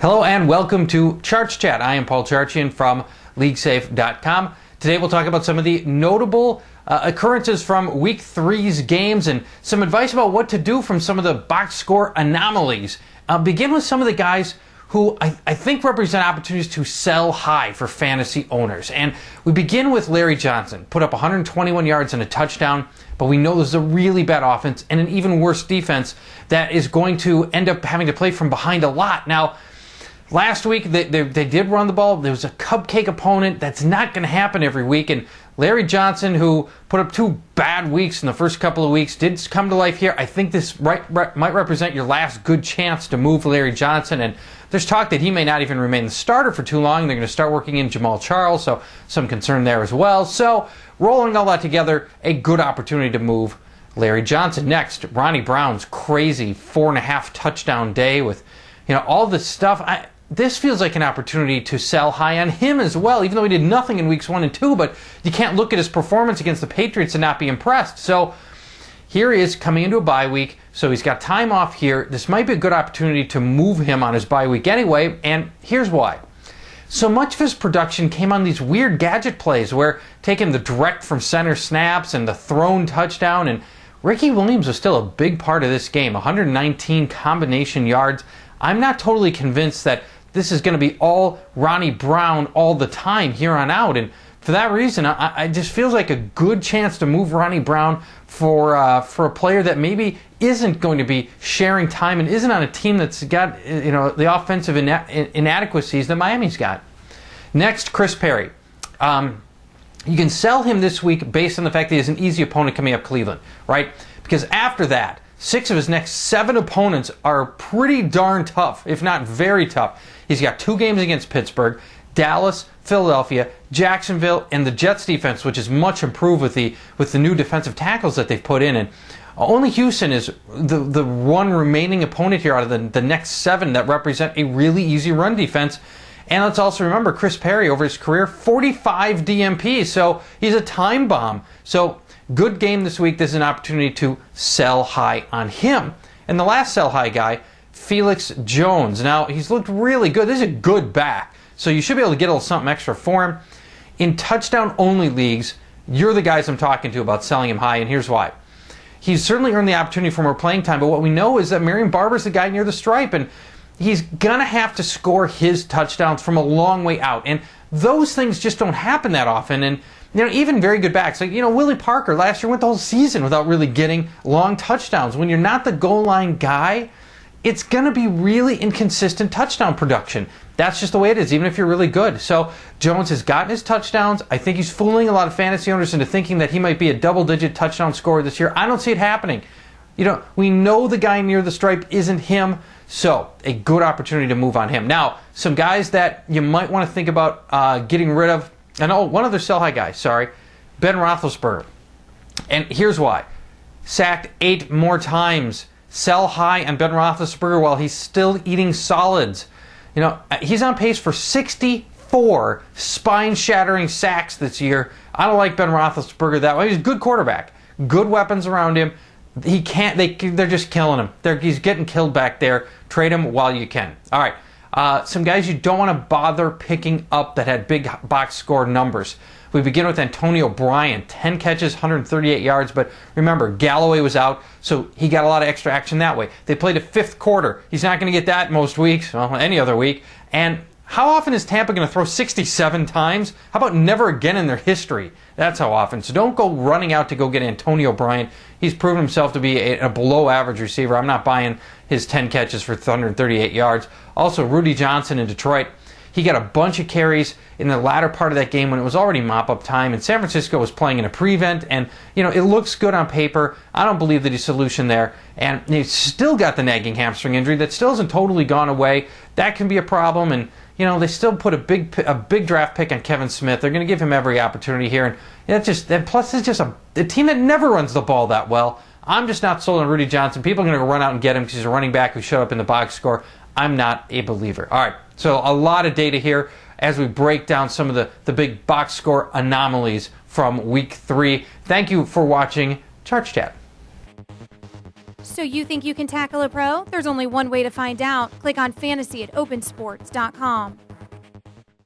Hello and welcome to Charch Chat. I am Paul Charchian from LeagueSafe.com. Today we'll talk about some of the notable occurrences from Week 3's games and some advice about what to do from some of the box score anomalies. I'll begin with some of the guys who I think represent opportunities to sell high for fantasy owners. And we begin with Larry Johnson. Put up 121 yards and a touchdown, but we know this is a really bad offense and an even worse defense that is going to end up having to play from behind a lot. Now, last week, they did run the ball. There was a cupcake opponent. That's not going to happen every week. And Larry Johnson, who put up 2 bad weeks in the first couple of weeks, did come to life here. I think this might represent your last good chance to move Larry Johnson. And there's talk that he may not even remain the starter for too long. They're going to start working in Charles, so some concern there as well. So rolling all that together, a good opportunity to move Larry Johnson. Next, Ronnie Brown's crazy 4.5 touchdown day with all this stuff. This feels like an opportunity to sell high on him as well, even though he did nothing in weeks 1 and 2, but you can't look at his performance against the Patriots and not be impressed. So here he is coming into a bye week, so he's got time off here. This might be a good opportunity to move him on his bye week anyway, and here's why. So much of his production came on these weird gadget plays where taking the direct from center snaps and the thrown touchdown, and Ricky Williams was still a big part of this game, 119 combination yards. I'm not totally convinced that this is going to be all Ronnie Brown all the time here on out, and for that reason, I just feels like a good chance to move Ronnie Brown for a player that maybe isn't going to be sharing time and isn't on a team that's got the offensive inadequacies that Miami's got. Next, Chris Perry. You can sell him this week based on the fact that he has an easy opponent coming up Cleveland, right? Because after that, 6 of his next 7 opponents are pretty darn tough, if not very tough. He's got 2 games against Pittsburgh, Dallas, Philadelphia, Jacksonville, and the Jets defense, which is much improved with the new defensive tackles that they've put in. And only Houston is the one remaining opponent here out of the next 7 that represent a really easy run defense. And let's also remember Chris Perry over his career, 45 DMPs, so he's a time bomb. So good game this week. This is an opportunity to sell high on him. And the last sell high guy, Felix Jones. Now, he's looked really good. This is a good back, so you should be able to get a little something extra for him. In touchdown-only leagues, you're the guys I'm talking to about selling him high, and here's why. He's certainly earned the opportunity for more playing time, but what we know is that Marion Barber's the guy near the stripe, and he's going to have to score his touchdowns from a long way out. And those things just don't happen that often. And even very good backs, like Willie Parker last year went the whole season without really getting long touchdowns. When you're not the goal line guy, it's going to be really inconsistent touchdown production. That's just the way it is, even if you're really good. So Jones has gotten his touchdowns. I think he's fooling a lot of fantasy owners into thinking that he might be a double-digit touchdown scorer this year. I don't see it happening. We know the guy near the stripe isn't him, so a good opportunity to move on him. Now, some guys that you might want to think about getting rid of. And one other sell high guy, Ben Roethlisberger. And here's why. Sacked 8 more times. Sell high on Ben Roethlisberger while he's still eating solids. He's on pace for 64 spine-shattering sacks this year. I don't like Ben Roethlisberger that way. He's a good quarterback. Good weapons around him. They're just killing him. He's getting killed back there. Trade him while you can. All right. Some guys you don't want to bother picking up that had big box score numbers. We begin with Antonio Bryant, 10 catches, 138 yards, but remember, Galloway was out, so he got a lot of extra action that way. They played a 5th quarter. He's not going to get that most weeks, well, any other week. And how often is Tampa going to throw 67 times? How about never again in their history? That's how often. So don't go running out to go get Antonio Bryant. He's proven himself to be a below-average receiver. I'm not buying his 10 catches for 138 yards. Also, Rudy Johnson in Detroit. He got a bunch of carries in the latter part of that game when it was already mop-up time, and San Francisco was playing in a prevent, and it looks good on paper. I don't believe that he's a solution there, and he's still got the nagging hamstring injury that still hasn't totally gone away. That can be a problem, and they still put a big draft pick on Kevin Smith. They're going to give him every opportunity here, and plus it's just a team that never runs the ball that well. I'm just not sold on Rudy Johnson. People are going to go run out and get him because he's a running back who showed up in the box score. I'm not a believer. All right, so a lot of data here as we break down some of the big box score anomalies from Week 3. Thank you for watching Charch Chat. So you think you can tackle a pro? There's only one way to find out. Click on fantasy at opensports.com.